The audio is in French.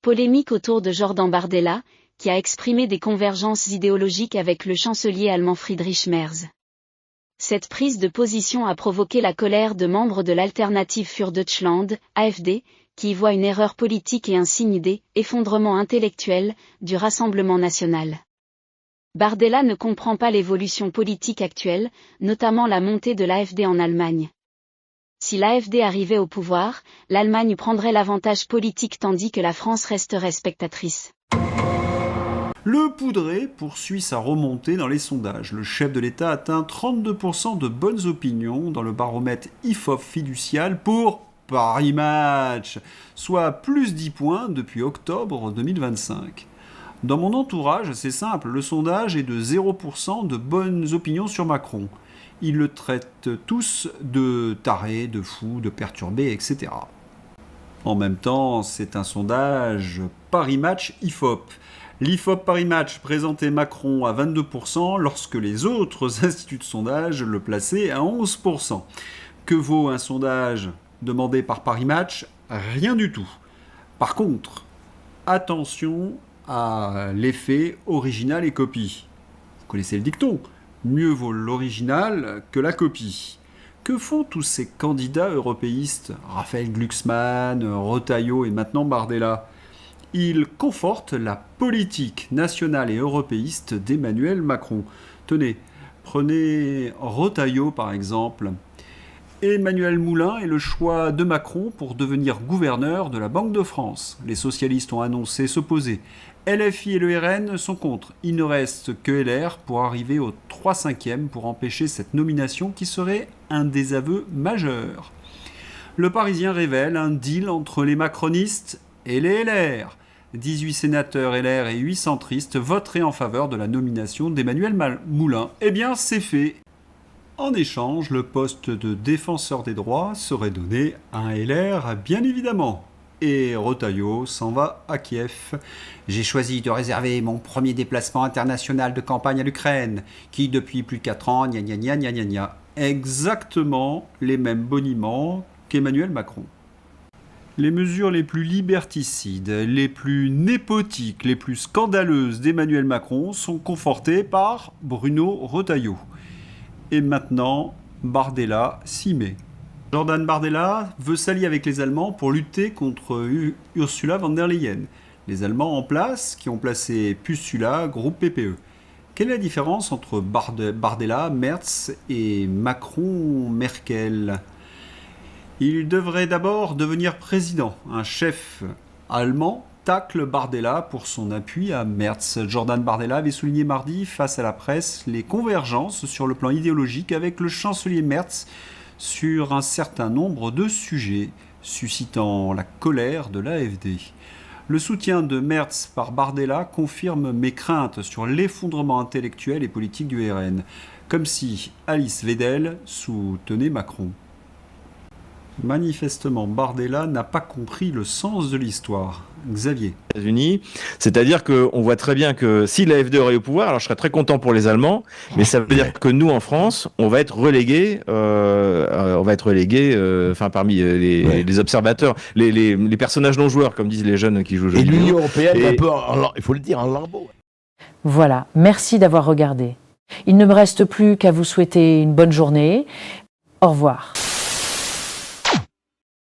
Polémique autour de Jordan Bardella, qui a exprimé des convergences idéologiques avec le chancelier allemand Friedrich Merz. Cette prise de position a provoqué la colère de membres de l'Alternative für Deutschland, AfD, qui y voient une erreur politique et un signe d'effondrement intellectuel du Rassemblement national. Bardella ne comprend pas l'évolution politique actuelle, notamment la montée de l'AfD en Allemagne. Si l'AfD arrivait au pouvoir, l'Allemagne prendrait l'avantage politique tandis que la France resterait spectatrice. Le Poudré poursuit sa remontée dans les sondages. Le chef de l'État atteint 32% de bonnes opinions dans le baromètre IFOP fiducial pour Paris Match, soit plus 10 points depuis octobre 2025. Dans mon entourage, c'est simple, le sondage est de 0% de bonnes opinions sur Macron. Ils le traitent tous de taré, de fou, de perturbé, etc. En même temps, c'est un sondage Paris Match IFOP. L'IFOP Paris Match présentait Macron à 22% lorsque les autres instituts de sondage le plaçaient à 11%. Que vaut un sondage demandé par Paris Match ? Rien du tout. Par contre, attention à l'effet original et copie. Vous connaissez le dicton ? Mieux vaut l'original que la copie. Que font tous ces candidats européistes ? Raphaël Glucksmann, Retailleau et maintenant Bardella ? Ils confortent la politique nationale et européiste d'Emmanuel Macron. Tenez, prenez Retailleau par exemple. Emmanuel Moulin est le choix de Macron pour devenir gouverneur de la Banque de France. Les socialistes ont annoncé s'opposer. LFI et le RN sont contre. Il ne reste que LR pour arriver au 3/5e pour empêcher cette nomination qui serait un désaveu majeur. Le Parisien révèle un deal entre les macronistes et les LR. 18 sénateurs LR et 8 centristes voteraient en faveur de la nomination d'Emmanuel Moulin. Eh bien, c'est fait. En échange, le poste de défenseur des droits serait donné à un LR, bien évidemment. Et Retailleau s'en va à Kiev. J'ai choisi de réserver mon premier déplacement international de campagne à l'Ukraine, qui depuis plus de 4 ans, gna gna gna gna gna gna. Exactement les mêmes boniments qu'Emmanuel Macron. Les mesures les plus liberticides, les plus népotiques, les plus scandaleuses d'Emmanuel Macron sont confortées par Bruno Retailleau. Et maintenant, Bardella s'y met. Jordan Bardella veut s'allier avec les Allemands pour lutter contre Ursula von der Leyen. Les Allemands en place qui ont placé Ursula, groupe PPE. Quelle est la différence entre Bardella, Merz et Macron-Merkel ? Il devrait d'abord devenir président. Un chef allemand tacle Bardella pour son appui à Merz. Jordan Bardella avait souligné mardi face à la presse les convergences sur le plan idéologique avec le chancelier Merz sur un certain nombre de sujets, suscitant la colère de l'AfD. Le soutien de Merz par Bardella confirme mes craintes sur l'effondrement intellectuel et politique du RN, comme si Alice Weidel soutenait Macron. Manifestement, Bardella n'a pas compris le sens de l'histoire. Xavier. États-Unis, c'est-à-dire qu'on voit très bien que si l'AfD aurait au pouvoir, alors je serais très content pour les Allemands, mais ça veut dire que nous en France, on va être relégués, parmi les observateurs, les personnages non joueurs, comme disent les jeunes qui jouent. Et l'Union européenne est un peu, il faut le dire, en lambeaux. Voilà, merci d'avoir regardé. Il ne me reste plus qu'à vous souhaiter une bonne journée. Au revoir.